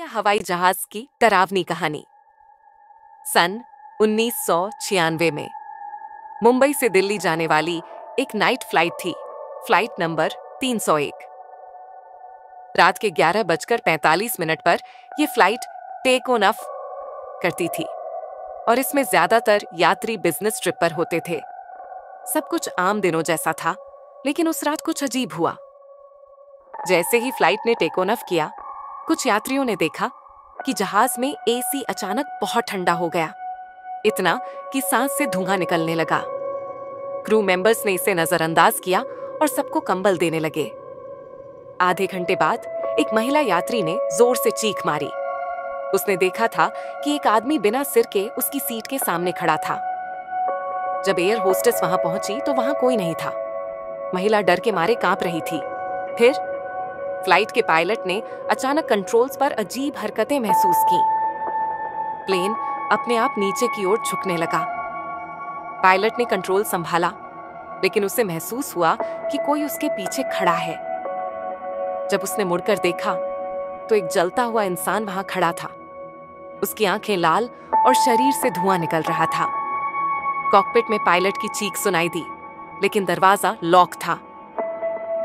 हवाई जहाज की डरावनी कहानी। सन 1996 में मुंबई से दिल्ली जाने वाली एक नाइट फ्लाइट थी, फ्लाइट नंबर 301। रात के 11:45 पर यह फ्लाइट टेक ऑफ करती थी और इसमें ज्यादातर यात्री बिजनेस ट्रिप पर होते थे। सब कुछ आम दिनों जैसा था, लेकिन उस रात कुछ अजीब हुआ। जैसे ही फ्लाइट ने टेक ऑफ किया, कुछ यात्रियों ने देखा कि जहाज में एसी अचानक बहुत ठंडा हो गया, इतना कि सांस से धुआं निकलने लगा। क्रू मेंबर्स ने इसे नजरअंदाज किया और सबको कंबल देने लगे। आधे घंटे बाद एक महिला यात्री ने जोर से चीख मारी। उसने देखा था कि एक आदमी बिना सिर के उसकी सीट के सामने खड़ा था। जब एयर होस्टेस वहां पहुंची तो वहां कोई नहीं था। महिला डर के मारे कांप रही थी। फिर फ्लाइट के पायलट ने अचानक कंट्रोल्स पर अजीब हरकतें महसूस की। प्लेन अपने आप नीचे की ओर झुकने लगा। पायलट ने कंट्रोल संभाला, लेकिन उसे महसूस हुआ कि कोई उसके पीछे खड़ा है। जब उसने मुड़कर देखा तो एक जलता हुआ इंसान वहां खड़ा था। उसकी आंखें लाल और शरीर से धुआं निकल रहा था। कॉकपिट में पायलट की चीख सुनाई दी, लेकिन दरवाजा लॉक था।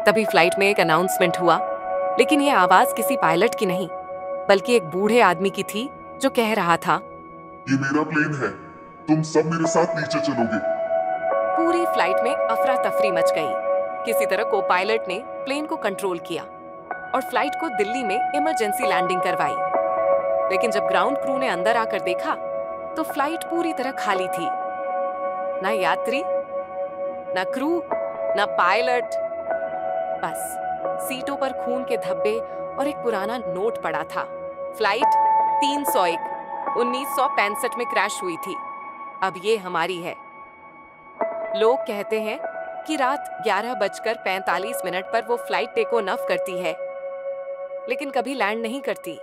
तभी फ्लाइट में एक अनाउंसमेंट हुआ, लेकिन यह आवाज किसी पायलट की नहीं, बल्कि एक बूढ़े आदमी की थी जो कह रहा था, ये मेरा प्लेन है, तुम सब मेरे साथ नीचे चलोगे। पूरी फ्लाइट में अफरा तफरी मच गई। किसी तरह को पायलट ने प्लेन को कंट्रोल किया और फ्लाइट को दिल्ली में इमरजेंसी लैंडिंग करवाई। लेकिन जब ग्राउंड क्रू ने अंदर आकर देखा तो फ्लाइट पूरी तरह खाली थी। ना यात्री, ना क्रू, ना पायलट। बस सीटों पर खून के धब्बे और एक पुराना नोट पड़ा था। फ्लाइट 301 1965 में क्रैश हुई थी, अब ये हमारी है। लोग कहते हैं कि रात 11:45 पर वो फ्लाइट टेक ऑफ करती है, लेकिन कभी लैंड नहीं करती।